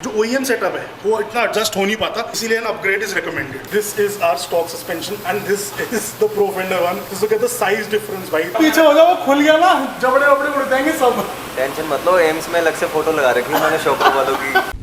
जो OEM setup है वो इतना एडजस्ट हो नहीं पाता, इसीलिए upgrade is recommended. This is our stock suspension and this is the Profender one. This look at the size difference भाई। पीछे हो जाओ, खुल गया ना, जबड़े वबड़े उड़ जाएंगे सब। टेंशन मत लो, एम्स में अलग से फोटो लगा रखी है मैंने शॉपर वालों की।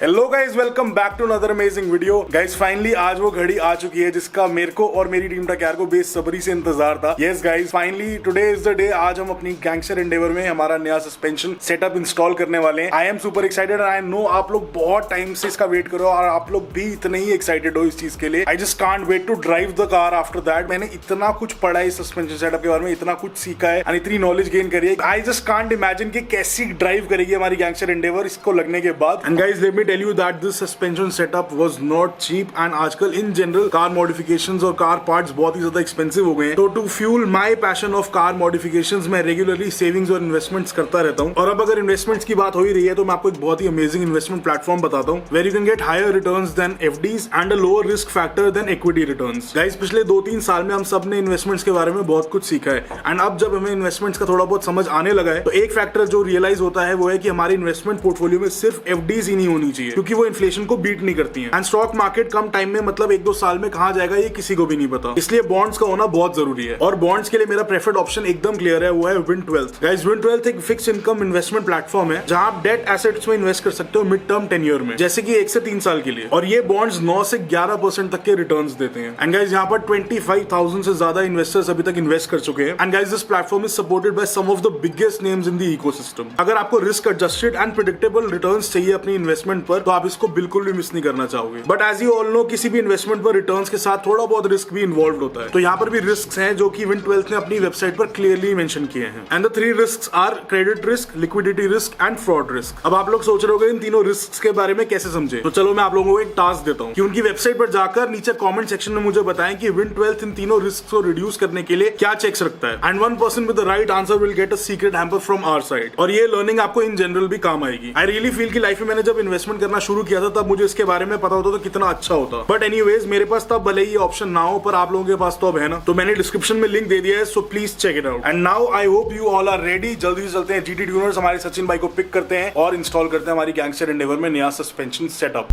Hello guys, welcome back to another amazing video. Guys finally आज वो घड़ी आ चुकी है जिसका मेरे को और मेरी टीम टक्यार को बेसब्री से इंतजार था। Yes guys, finally today is the day. आज हम अपनी गैंगस्टर एंडेवर में हमारा नया सस्पेंशन सेटअप इंस्टॉल करने वाले हैं। I am super excited and I know आप लोग बहुत टाइम से इसका वेट करो और आप लोग भी इतने ही एक्साइटेड हो इस चीज के लिए। I just can't wait to drive the car after that. मैंने इतना कुछ पढ़ा है इस सस्पेंशन सेटअप के बारे में, इतना कुछ सीखा है और इतनी नॉलेज गेन करी है। आई जस्ट कांट इमेजिन कि कैसी ड्राइव करेगी हमारी गैंगस्टर एंडेवर इसको लगने के बाद। And guys let me tell you that this suspension setup was not cheap and आजकल इन जनरल कार मॉडिफिकेशंस और कार पार्ट्स बहुत ही ज्यादा एक्सपेंसिव हो गए हैं। तो to fuel my passion of car modifications मैं रेगुलरली सेविंग्स और इन्वेस्टमेंट्स करता रहता हूं। और अब अगर इन्वेस्टमेंट्स की बात हो ही रही है तो मैं आपको एक बहुत ही अमेजिंग इन्वेस्टमेंट प्लेटफॉर्म बताता हूं where you can get higher returns than FDs and a lower risk factor than equity returns. Guys पिछले 2-3 साल में हम सब ने इन्वेस्टमेंट्स के बारे में बहुत कुछ सीखा है एंड अब जब हमें इन्वेस्टमेंट्स का थोड़ा बहुत समझ आने लगा है तो एक फैक्टर जो रियलाइज होता है वो है कि हमारे इन्वेस्टमेंट पोर्टफोलियो में सिर्फ एफडीज ही नहीं होनी चाहिए क्योंकि वो इन्फ्लेशन को बीट नहीं करती है। And stock market come time में मतलब 1-2 साल में कहां जाएगा ये किसी को भी नहीं पता, इसलिए बॉन्ड्स का होना बहुत जरूरी है। और बॉन्ड्स के लिए मेरा प्रेफर्ड ऑप्शन एकदम क्लियर है, वो है विन12। गाइस विन12 एक फिक्स इनकम इन्वेस्टमेंट प्लेटफॉर्म है जहां आप डेट एसेट्स में इन्वेस्ट कर सकते हो मिड टर्म टेन्योर में, जैसे कि 1 से 3 साल के लिए। और ये बॉन्ड्स 9 से 11% तक के रिटर्न्स देते हैं। एंड गाइस यहाँ पर 25,000 से ज्यादा इन्वेस्टर्स अभी तक इन्वेस्ट कर चुके हैं। And guys this platform is supported by some of the biggest names in the ecosystem. अगर आपको risk adjusted and predictable returns चाहिए अपनी इन्वेस्टमेंट पर तो आप इसको बिल्कुल भी मिस नहीं करना चाहोगे। But as you all know किसी भी इन्वेस्टमेंट पर रिटर्न्स के साथ थोड़ा बहुत रिस्क भी इन्वॉल्व होता है। तो यहाँ पर भी रिस्क हैं जो कि विन12 ने अपनी वेबसाइट पर क्लियरली मेंशन किए हैं। And the 3 risks are credit risk, liquidity risk and fraud risk. अब आप लोग सोच रहे होंगे इन तीनों रिस्क के बारे में कैसे समझे, तो चलो मैं आप लोगों को एक टास्क देता हूँ कि उनकी वेबसाइट पर जाकर नीचे कमेंट सेक्शन में मुझे बताएं कि विन12 इन तीनों रिस्क को रिड्यूस करने के लिए क्या चेक्स रखता है। And 1 person with the right answer will get a secret hamper from our side. और ये लर्निंग आपको इन जनरल भी काम आएगी। आई रियली फील कि लाइफ में मैंने जब इन्वेस्टमेंट करना शुरू किया था तब मुझे इसके बारे में पता होता तो कितना अच्छा होता। बट एनीवेज मेरे पास तब भले ही ऑप्शन ना हो पर आप लोगों के पास तो अब है ना, तो मैंने डिस्क्रिप्शन में लिंक दे दिया है, so please check it out. And now I hope you all are ready. जल्दी से चलते हैं जीटी ट्यूनर्स हमारे सचिन भाई को पिक करते हैं और इंस्टॉल करते हैं हमारी गैंगस्टर एंडेवर में नया suspension setup.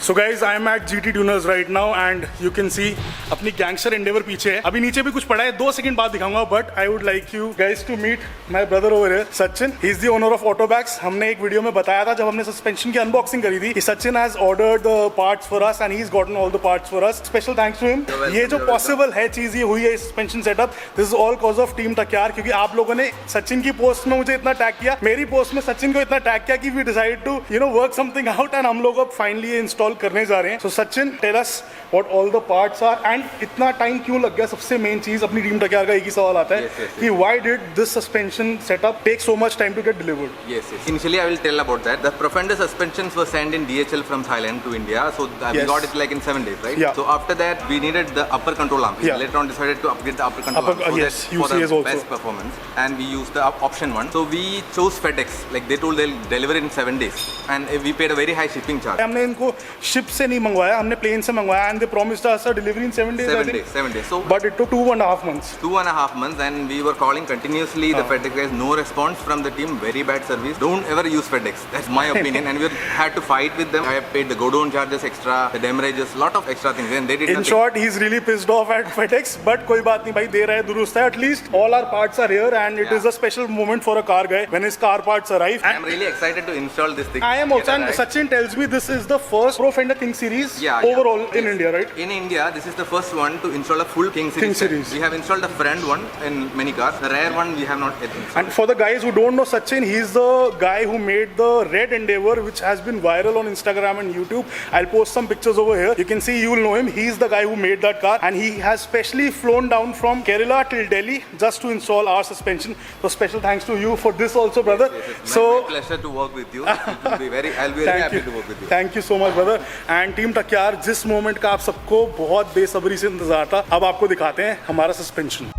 So guys, I am at GT Tuners right now and you can see अपनी गैंगस्टर एंडेवर पीछे है। अभी नीचे भी कुछ पड़ा है, 2 सेकंड बाद दिखाऊंगा। But I would like you guys to meet my brother over here, Sachin. He is the owner of Autobacs. हमने एक वीडियो में बताया था जब हमने सस्पेंशन की अनबॉक्सिंग करी थी कि Sachin has ordered the parts for us and he has gotten all the parts for us. Special thanks to him. ये जो पॉसिबल है चीज ये हुई है suspension setup, this is all cause of team टक्यार। क्योंकि आप लोगों ने सचिन की पोस्ट में मुझे इतना टैग किया, मेरी पोस्ट में सचिन को इतना टैग किया कि we decide to work something out and हम लोग अब फाइनली ये इंस्टॉल करने जा रहे हैं। Sachin tell us what all the parts are and इतना टाइम क्यों लग गया। सबसे मेन चीज अपनी टीम टक्यार का एक ही सवाल आता है कि why did this suspension setup take so much time to get delivered. Yes. Initially, I will tell about that. The Profender suspensions were sent in DHL from Thailand to India, so we got it like in 7 days, right? Yeah. So after that, we needed the upper control arm. We later on decided to upgrade the upper control arm for the best performance, and we used the option one. So we chose FedEx. Like they told they'll deliver it in 7 days, and we paid a very high shipping charge. हमने इनको ship से नहीं मंगवाया, हमने plane से मंगवाया and they promised us a delivery in 7 days. 7 days. So but it took 2.5 months. 2.5 months, and we were calling continuously. The FedEx guys, no response from the team. Very bad service. Don't ever use FedEx. That's my opinion. And we had to fight with them. I have paid the go down charges extra, the demurrages, lot of extra things, and they did In nothing. short, he's really pissed off at FedEx. But कोई बात नहीं भाई, दे रहा है दुरुस्त है. At least all our parts are here, and it is a special moment for a car guy when his car parts arrive. I am really excited to install this thing. I am also, and Sachin tells me this is the first Pro Fender King Series overall in India, right? In India, this is the first one to install a full King Series. We have installed the front one in many cars. The rear one we have not yet installed. And for the guys who don't know Sachin, he's the guy who made the red Endeavor, which has been viral on Instagram and YouTube. I'll post some pictures over here. You can see, you'll know him. He's the guy who made that car, and he has specially flown down from Kerala till Delhi just to install our suspension. So special thanks to you for this also, brother. Yes. So my pleasure to work with you. I'll be very happy to work with you. Thank you so much, brother. And team टक्यार, जिस moment का आप सबको बहुत बेसब्री से इंतजार था, अब आपको दिखाते हैं हमारा suspension.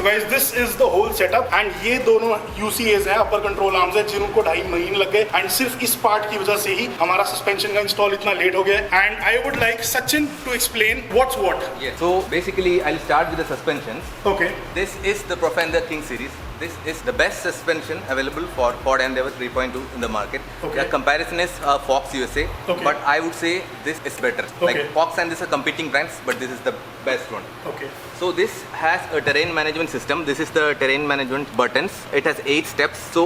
So guys this is the whole setup and ये दोनों UCAs हैं, अपर कंट्रोल आर्म्स है, जिनको 2.5 महीने लग गए एंड सिर्फ इस पार्ट की वजह से ही हमारा सस्पेंशन का इंस्टॉल इतना लेट हो गया and I would like Sachin to explain what's what. Yeah. So basically I'll start with the suspensions. Okay. This is the Profender King series. This is the best suspension available for Ford Endeavour 3.2 in the market. Okay. The comparison is Fox USA, Okay. but I would say this is better. Okay. Like Fox and this are competing brands, but this is the best one. Okay. So this has a terrain management system. This is the terrain management buttons. It has 8 steps. So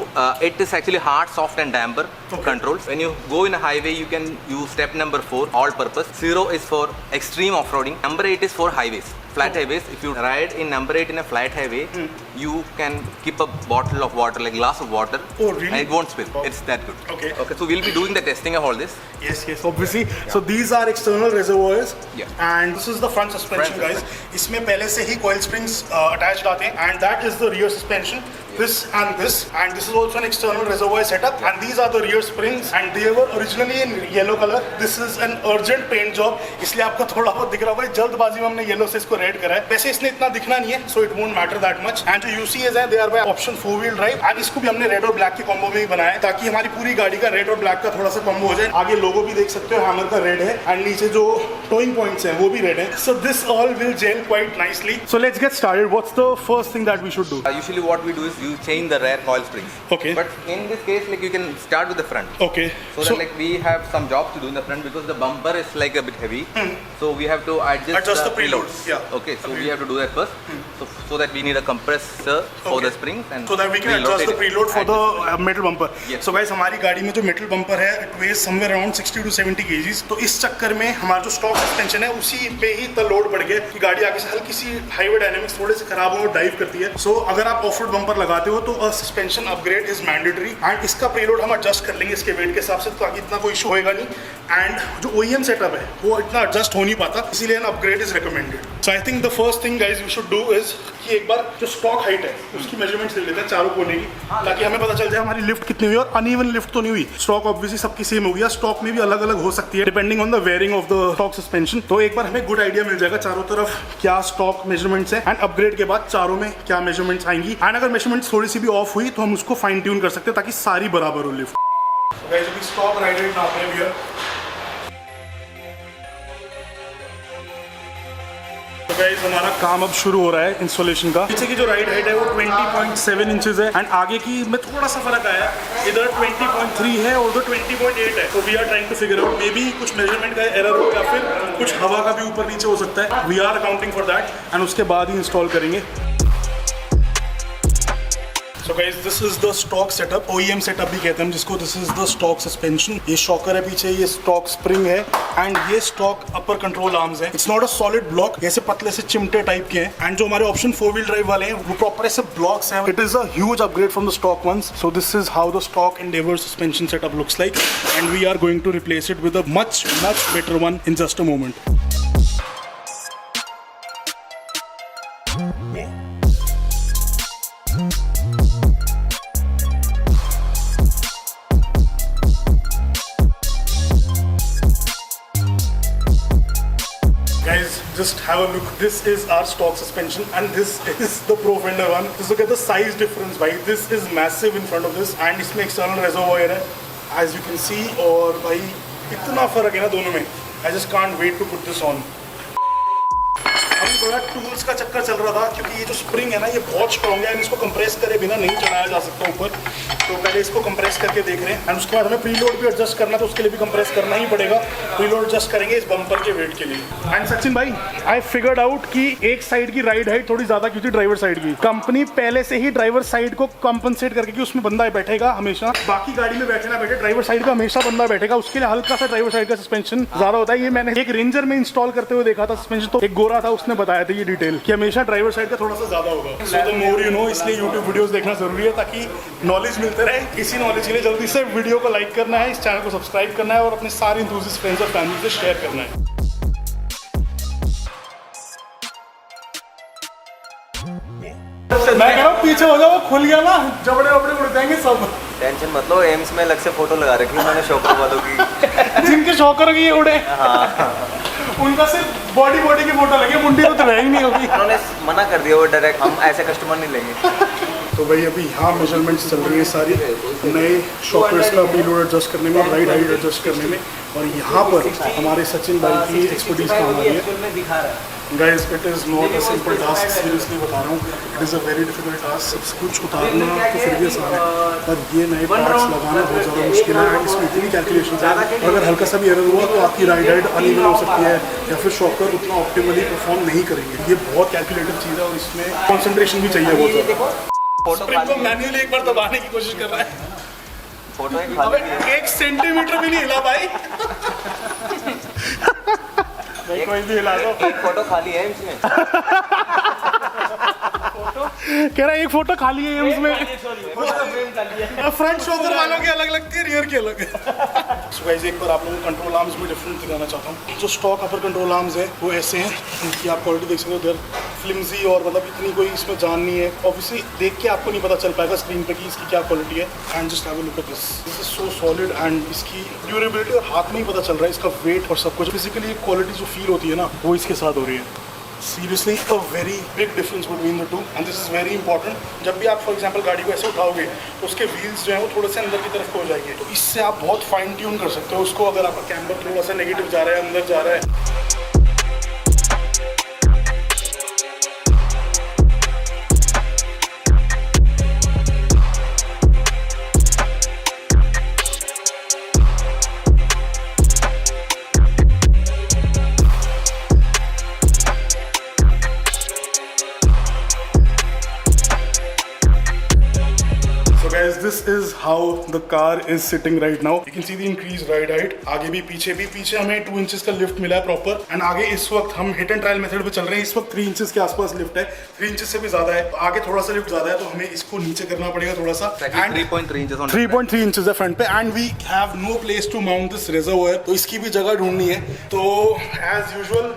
it is actually hard, soft and damper controls. When you go in a highway, you can use step number 4, all purpose. 0 is for extreme off-roading. Number 8 is for highways. Flat highways. If you ride in number 8 in a flat highway, you can keep a bottle of water, like glass of water, Oh, really? and it won't spill. Oh. It's that good. Okay. Okay. So we'll be doing the testing of all this. Yes, obviously. So these are external reservoirs. Yeah. And this is the front suspension, Front guys. इसमें पहले से ही coil springs attached आते हैं and that is the rear suspension. This and this is also an external reservoir setup and these are the rear springs and they were originally in yellow color. This is an urgent paint job, इसलिए आपको थोड़ा बहुत दिख रहा होगा, जल्दबाजी में हमने येलो से इसको रेड करा है. वैसे इसने इतना दिखना नहीं है, so it won't matter that much. And जो UCAs हैं, they are by option 4-wheel drive and इसको भी हमने रेड और ब्लैक के कॉम्बो में ही बनाया है ताकि हमारी पूरी गाड़ी का रेड और ब्लैक का थोड़ा सा कॉम्बो हो जाए. आगे लोगो भी देख सकते हो, हैमर का रेड है एंड नीचे जो टोइंग पॉइंट्स हैं वो भी रेड है. So this all will gel quite nicely. So let's get started. What's the first thing that we should do? Usually what we do is you change the rear coil springs. Okay. But in this case, like you can start with the front. Okay. So that like we have some jobs to do in the front because the bumper is like a bit heavy. So we have to adjust the preloads. Yeah. Okay. So we have to do that first. So that we need a compressor for the springs and so that we can adjust the preload for the metal bumper. Yes. So guys हमारी गाड़ी में जो metal bumper है it weighs somewhere around 60 to 70 kgs. तो इस चक्कर में हमारा जो stock suspension है उसी पे ही इतना लोड बढ़ गया कि गाड़ी आगे से हल्की सी हाईवे डायनेमिक्स थोड़े से खराब हो डाइव करती है. So अगर आप ऑफ रोड बम्पर लगाते हो तो suspension upgrade is mandatory and इसका प्रीलोड हम एडजस्ट कर लेंगे इसके वेट के हिसाब से ताकि इतना कोई इशू होएगा नहीं. एंड जो OEM सेटअप है वो इतना एडजस्ट हो नहीं पाता, इसीलिए upgrade is recommended. So I think the first thing guys we should do is कि एक बार जो स्टॉक हाइट है उसकी मेजरमेंट्स ले लेते हैं चारों कोने की ताकि हमें पता चल जाए हमारी लिफ्ट कितनी हुई और अनइवन लिफ्ट तो नहीं हुई. स्टॉक ऑब्वियसली सबकी सेम हो गया, स्टॉक में भी अलग अलग हो सकती है depending on the wearing of the stock suspension. तो एक बार हमें गुड आइडिया मिल जाएगा चारों तरफ क्या स्टॉक मेजरमेंट्स है एंड अपग्रेड के बाद चारों में क्या मेजरमेंट्स आएंगी एंड अगर मेजरमेंट्स थोड़ी सी भी ऑफ हुई तो हम उसको फाइन ट्यून कर सकते हैं ताकि सारी बराबर हो लिफ्ट. स्टॉक राइड रेट नाप रहे हैं. तो गाइस हमारा काम अब शुरू हो रहा है इंस्टॉलेशन का. पीछे की जो राइड हाइट है वो 20.7 इंचेस है एंड आगे की में थोड़ा सा फर्क आया, इधर 20.3 है और उधर 20.8 है. तो we are trying to figure out maybe कुछ मेजरमेंट का एरर हो या फिर कुछ हवा का भी ऊपर नीचे हो सकता है. We are accounting for that and उसके बाद ही इंस्टॉल करेंगे. So guys, this is the stock setup, OEM setup भी कहते हैं जिसको. This is the stock suspension. ये शॉकर है पीछे, ये stock spring है and ये stock upper control arms है. It's not a solid block, ऐसे पतले से चिमटे टाइप के हैं and जो हमारे option 4-wheel drive वाले हैं वो proper ऐसे blocks हैं. It is a huge upgrade from the stock ones. So this is how the stock Endeavour suspension setup looks like and we are going to replace it with a much better one in just a moment. Guys, just have a look. This is our stock suspension and this is the Profender one. Just look at the size difference, भाई. This is massive in front of this and इसमें external reservoir है as you can see. और भाई इतना फर्क है ना दोनों में. I just can't wait to put this on. अभी बड़ा टूल्स का चक्कर चल रहा था क्योंकि ये जो स्प्रिंग है ना ये बहुत स्ट्रॉन्ग है एंड इसको कंप्रेस करे बिना नहीं चढ़ाया जा सकता ऊपर. तो पहले इसको कंप्रेस करके देख रहे हैं एंड उसके बाद हमें प्रीलोड भी एडजस्ट करना, तो उसके लिए भी कंप्रेस करना ही पड़ेगा. प्रीलोड एडजस्ट करेंगे इस बम्पर के वेट के लिए. एंड सचिन भाई, आई फिगर्ड आउट कि एक साइड की राइड हाइट थोड़ी ज्यादा क्यों थी ड्राइवर साइड की. कंपनी पहले से ही ड्राइवर साइड को कंपनसेट करके कि उसमें बंदा बैठेगा हमेशा, बाकी गाड़ी में बैठे ना बैठे ड्राइवर साइड का हमेशा बंदा बैठेगा, उसके लिए हल्का सा ड्राइवर साइड का सस्पेंशन ज्यादा होता है. ये मैंने एक रेंजर में इंस्टॉल करते हुए देखा था सस्पेंशन, तो एक गोरा था उसने बताया था ये डिटेल कि हमेशा ड्राइवर साइड का थोड़ा सा ज्यादा होगा. So the more you know, इसलिए यूट्यूब वीडियोस देखना जरूरी है ताकि नॉलेज मिलते रहे. इसी नॉलेज के लिए जल्दी से वीडियो को लाइक करना है, इस चैनल को सब्सक्राइब करना है और अपने सारे एंथुसियास्ट फ्रेंड्स और फैमिली से शेयर करना है. मैं कह रहा हूँ पीछे हो जाओ, खुल गया ना जबड़े वबड़े उड़ जाएंगे सब. टेंशन मत लो, एम्स में अलग से फोटो लगा रखी है मैंने शॉकर वालों की जिनके शॉकर की उड़े. उनका सिर्फ बॉडी की फोटो लगे, मुंडी तो रह ही नहीं होगी। उन्होंने मना कर दिया वो डायरेक्ट, हम ऐसे कस्टमर नहीं लेंगे। तो भाई अभी यहाँ मेजरमेंट्स चल रही हैं सारी नए शॉपर्स का व्हील लोड एडजस्ट करने में, राइड हाइट एडजस्ट करने में, और यहाँ पर हमारे सचिन भाई की एक्सपर्टीज काम आ रही है। Guys it is not a simple task, seriously बता रहा हूँ, it is a very difficult task. सब कुछ उतारना तो फिर भी आसान है, पर ये नए पार्ट्स लगाना बहुत ज़्यादा मुश्किल है। एंड इसमें इतनी कैलकुलेशन है, अगर हल्का सा भी एरर हुआ तो आपकी राइड हाइट अनइवन हो सकती है, या फिर शॉकर उतना ऑप्टिमली परफॉर्म नहीं करेंगे। ये बहुत कैलकुलेटिव चीज़ है और इसमें कॉन्सेंट्रेशन भी चाहिए बहुत ज़्यादा। स्प्रिंग को मैन्युअली एक बार दबाने की कोशिश कर रहा है, फोटो अबे 1 सेंटीमीटर भी नहीं हिला भाई। कोई भी हिला दो। एक फोटो खाली है इसमें। कह रहा है एक फोटो खाली है इसमें, फ्रंट शोल्डर वालों की अलग लगती है, रियर की अलग है। सो गाइस एक बार आप लोगों को कंट्रोल आर्म्स में डिफरेंट दिखाना चाहता हूँ। जो स्टॉक अपर कंट्रोल आर्म्स है वो ऐसे हैं, इनकी आप क्वालिटी देख सकते हो, देर फ्लिमजी और मतलब इतनी कोई इसमें जान नहीं है। ऑब्वियसली देख के आपको नहीं पता चल पाएगा स्क्रीन पे कि इसकी क्या क्वालिटी है। And just have a look at this, this is so solid, and इसकी ड्यूरेबिलिटी और हाथ में ही पता चल रहा है इसका वेट और सब कुछ। फिजिकली क्वालिटी जो फील होती है ना वो इसके साथ हो रही है। Seriously a very big difference between the two, and this is very important. जब भी आप फॉर एग्जांपल गाड़ी को ऐसे उठाओगे तो उसके व्हील्स जो है वो थोड़े से अंदर की तरफ हो जाएंगे, तो इससे आप बहुत फाइन ट्यून कर सकते हो उसको। अगर आपका कैमबर थोड़ा सा नेगेटिव जा रहा है, अंदर जा रहा है। This is how the car is sitting right now. You can see the increased ride height. आगे भी पीछे हमें 2 इंचेस का लिफ्ट मिला है प्रॉपर। एंड आगे इस वक्त हम हिट एंड ट्रायल मेथड पे चल रहे हैं, इस वक्त 3 इंचेस के आसपास लिफ्ट है, 3 इंचेस से भी ज्यादा है। आगे थोड़ा सा लिफ्ट ज्यादा है तो हमें इसको नीचे करना पड़ेगा थोड़ा सा। 3.3 इंचेस है फ्रंट पे, and we have no place to mount this reservoir, तो इसकी भी जगह ढूंढनी है। तो एज यूजुअल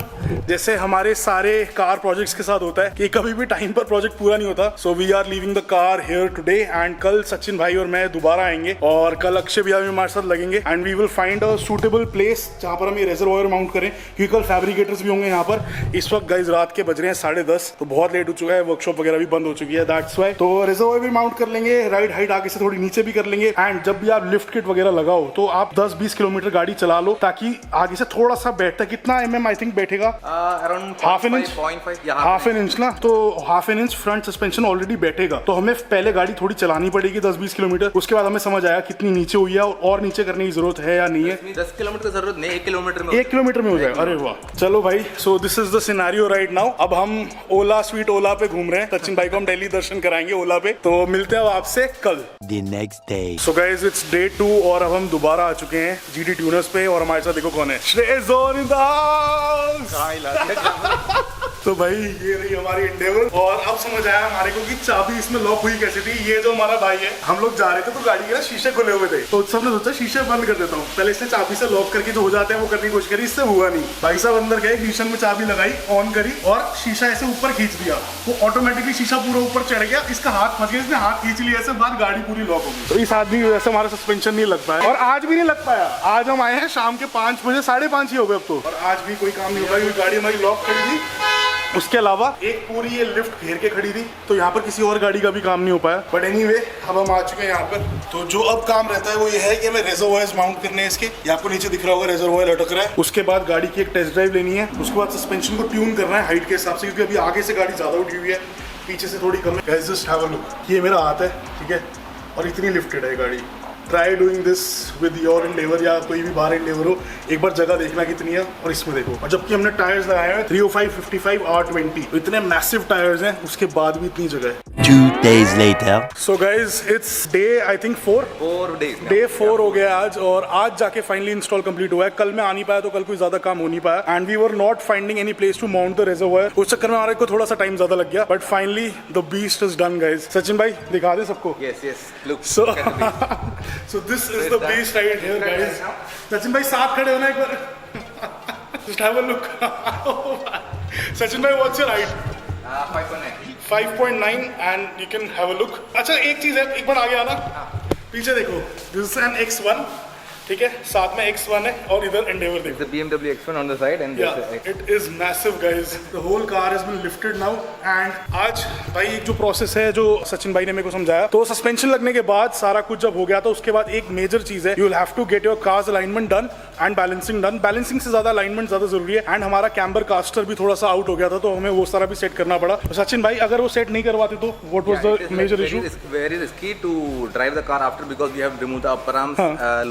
जैसे हमारे सारे कार प्रोजेक्ट्स के साथ होता है कि कभी भी टाइम पर प्रोजेक्ट पूरा नहीं होता। So we are leaving the car here today, and कल सचिन भाई और मैं दोबारा आएंगे, और कल अक्षय भैया भी हमारे साथ लगेंगे, and we will find a suitable place जहाँ पर हम ये रिजर्वॉयर माउंट करें, क्योंकि कल फैब्रिकेटर्स भी होंगे यहाँ पर। इस वक्त गाइस रात के बज रहे हैं 10:30, तो बहुत लेट हो चुका है, वर्कशॉप वगैरह भी बंद हो चुकी है, दैट्स व्हाई। तो रिजर्वॉयर भी माउंट कर लेंगे, राइड हाइट आगे से थोड़ी नीचे भी कर लेंगे, एंड जब भी आप लिफ्ट किट वगैरह लगाओ तो आप 10-20 किलोमीटर गाड़ी चला लो, ताकि आगे से थोड़ा सा बैठता है। कितना mm आई थिंक बैठेगा? अराउंड हाफ एन इंच ना, तो half an inch front suspension already बैठेगा। तो हमें पहले गाड़ी थोड़ी चलानी पड़ेगी 10-20 किलोमीटर, उसके बाद हमें समझ आया कितनी नीचे हुई है और नीचे करने की जरूरत है या नहीं है। 10 किलोमीटर की जरूरत नहीं, 1 किलोमीटर में हो जाएगा। अरे वाह, चलो भाई। So this is the scenario right now. अब हम ओला स्वीट ओला पे घूम रहे हैं, सचिन भाई को हम दिल्ली दर्शन कराएंगे ओला पे। तो मिलते हैं आपसे कल। The next day. So guys, it's day 2 और अब हम दोबारा आ चुके हैं GT ट्यूनर्स पे, और हमारे साथ देखो कौन है, श्रेयस इन द हाउस। तो भाई ये रही हमारी एंडेवर, और अब समझ आया हमारे को कि चाबी इसमें लॉक हुई कैसे थी। ये जो हमारा भाई है, हम लोग जा रहे थे तो गाड़ी के ना शीशे खुले हुए थे, तो सबने सोचा शीशे बंद कर देता हूँ। पहले इसने चाबी से लॉक करके जो हो जाते हैं वो करने की कोशिश करी, इससे हुआ नहीं। भाई साहब अंदर गए, ignition में चाबी लगाई, ऑन करी, और शीशा ऐसे ऊपर खींच दिया, वो ऑटोमेटिकली शीशा पूरा ऊपर चढ़ गया। इसका हाथ फंस गया, इसने हाथ खींच लिया ऐसे बाहर, गाड़ी पूरी लॉक हो गई। तो इस आदमी की वजह से हमारा सस्पेंशन नहीं लग पाया, और आज भी नहीं लग पाया। आज हम आए हैं शाम के 5 बजे, 5:30 ही हो गए अब तो, और आज भी कोई काम नहीं हुआ, क्योंकि गाड़ी हमारी लॉक खड़ी थी। उसके अलावा एक पूरी ये लिफ्ट घेर के खड़ी थी, तो यहाँ पर किसी और गाड़ी का भी काम नहीं हो पाया। बट एनीवे, अब हम आ चुके हैं यहाँ पर। तो जो अब काम रहता है वो ये है कि हमें रिजर्वॉयर्स माउंट करने हैं इसके। ये आपको नीचे दिख रहा होगा रिजर्वॉयर लटक रहा है। उसके बाद गाड़ी की एक टेस्ट ड्राइव लेनी है, उसके बाद सस्पेंशन को ट्यून करना है हाइट के हिसाब से, क्योंकि अभी आगे से गाड़ी ज्यादा उठी हुई है, पीछे से थोड़ी कम है। जस्ट हैव अ लुक, ये मेरा हाथ है, ठीक है, और इतनी लिफ्टेड है गाड़ी। Try doing this with your Endeavour, या कोई भी बाहर एंडेवर हो, एक बार जगह देखना कितनी है, और इसमें देखो। और जबकि हमने टायर्स लगाए हैं 305, 55, R20, तो इतने मैसिव टायर्स हैं, उसके बाद भी इतनी जगह है। 2 days later. So guys, it's day I think 4 days. Day 4 हो गया आज, और आज जाके फाइनली इंस्टॉल कंप्लीट हुआ है। कल मैं आ नहीं पाया, तो कल कोई ज्यादा काम हो नहीं पाया, and we were not finding any place to mount the reservoir. उस चक्कर में हमारे को थोड़ा सा टाइम ज्यादा लग गया, but finally the beast is done guys. Sachin भाई दिखा दे सबको। Yes, look. So this is the beast right here guys. Sachin भाई साथ खड़े होना एक बार। Just have a look. Sachin भाई what's your height? 5.9 and you can have a look. अच्छा एक चीज है, एक बार आगे आना, पीछे देखो, this is an X1, ठीक है, साथ में X1 है और इधर एंडेवर देखो। The BMW X1 on the side and Yeah, it is massive, guys. The whole car has been lifted now. And आज भाई एक जो प्रोसेस है जो सचिन भाई ने मेरे को समझाया, तो सस्पेंशन लगने के बाद सारा कुछ जब हो गया तो उसके बाद एक मेजर चीज है, you will have to get your car's alignment done and balancing done. Balancing से ज्यादा अलाइनमेंट ज्यादा जरूरी है। एंड हमारा कैम्बर कास्टर भी थोड़ा सा आउट हो गया था, तो हमें वो सारा भी सेट करना पड़ा। तो सचिन भाई अगर वो सेट नहीं करवाते तो what was the major issue? Very risky to drive the car after because we have removed the upper arms,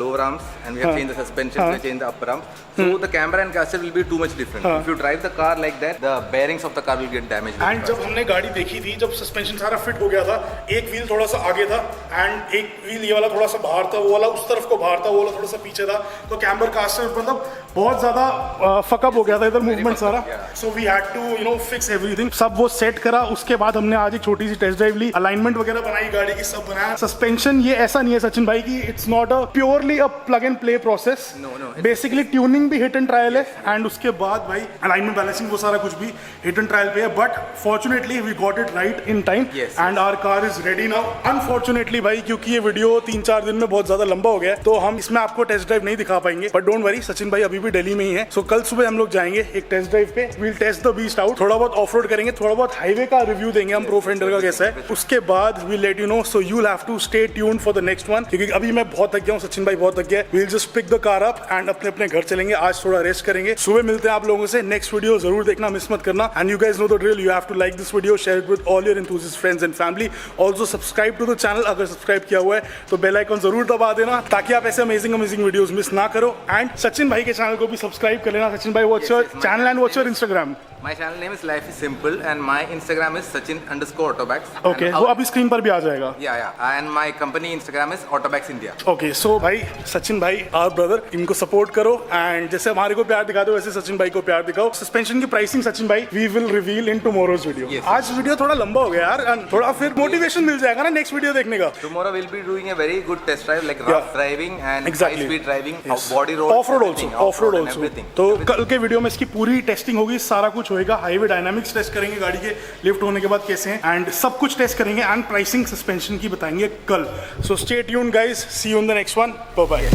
lower arms, and we have changed the suspension, we have changed the upper arms. So the camber and caster will be too much different. If you drive the car like that, the bearings of the car will get damaged. And जब हमने गाड़ी देखी थी, जब suspension सारा fit हो गया था, एक व्हील थोड़ा सा आगे था एंड एक व्हील ये वाला थोड़ा सा बाहर था, वो वाला उस तरफ को बाहर था, वो वाला थोड़ा सा पीछे था, तो कैम्बर कास्टर मतलब बहुत ज्यादा फकअप हो गया था इधर मूवमेंट सारा। So we had to you know fix everything. सब वो सेट करा, उसके बाद हमने आज एक छोटी सी टेस्ट ड्राइव ली, अलाइनमेंट वगैरह बनाई गाड़ी की, सब बनाया। सस्पेंशन ये ऐसा नहीं है सचिन भाई की it's not a purely a plug and play process. Basically tuning भी हिट एंड ट्रायल है एंड उसके बाद भाई अलाइनमेंट बैलेंसिंग वो सारा कुछ भी हिट एंड ट्रायल पे है। But fortunately we got it right in time and our car is ready now. Unfortunately भाई क्योंकि ये वीडियो 3-4 दिन में बहुत ज्यादा लंबा हो गया है, तो हम इसमें आपको टेस्ट ड्राइव नहीं दिखा पाएंगे। बट डोंट वरी, सचिन भाई अभी भी दिल्ली में ही है। सो कल सुबह हम लोग जाएंगे एक टेस्ट ड्राइव पे, we'll test the beast out, थोड़ा बहुत ऑफ रोड करेंगे, थोड़ा बहुत हाईवे का रिव्यू देंगे हम प्रो फेंडर का कैसा है, उसके बाद we let you know. So you will have to stay tuned for the next one, क्योंकि अभी मैं बहुत थक गया हूँ, सचिन भाई बहुत थक गया। We will just pick the car up and अपने अपने घर चलेंगे। आज थोड़ा रेस्ट करेंगे, सुबह मिलते हैं आप लोगों से। नेक्स्ट वीडियो जरूर देखना, मिस मत करना। And you guys know the drill, you have to like this video, share it with all your enthusiast friends and family. Also subscribe to the channel, अगर सब्सक्राइब किया हुआ है तो बेल आइकन जरूर दबा देना ताकि आप ऐसे अमेजिंग वीडियोस मिस ना करो। एंड सचिन भाई के चैनल को भी सब्सक्राइब कर लेना। सचिन भाई what's your channel and what's your Instagram? My channel name is Life is Simple and my Instagram is Sachin_Autobacks. Okay, वो अभी स्क्रीन पर भी आ जाएगा। Yeah. And my company Instagram is Autobacks India. Okay, so भाई सचिन भाई our brother, इनको support करो and जैसे हमारे को प्यार दिखाते हो वैसे सचिन भाई को प्यार दिखाओ। सस्पेंशन की प्राइसिंग सचिन भाई we will reveal in tomorrow's video. आज वीडियो थोड़ा लंबा हो गया यार, and थोड़ा फिर मोटिवेशन मिल जाएगा ना नेक्स्ट वीडियो देखने का। Tomorrow we'll be doing a very good test drive like rough driving and exactly. high speed driving, body road, off road also, off road also. Everything. तो कल के वीडियो में इसकी पूरी टेस्टिंग होगी, सारा कुछ होएगा। हाईवे डायनामिक्स टेस्ट करेंगे गाड़ी के लिफ्ट होने के बाद कैसे हैं एंड सब कुछ टेस्ट करेंगे एंड प्राइसिंग सस्पेंशन की बताएंगे कल। So stay tuned guys, see you in the next one, bye bye.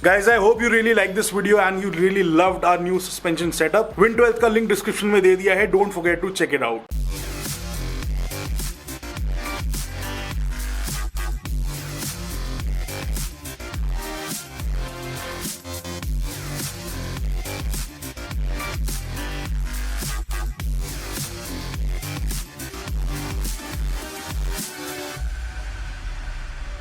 Guys, I hope you really liked this video and you really loved our new suspension setup. Win12 का link description में दे दिया है, don't forget to check it out.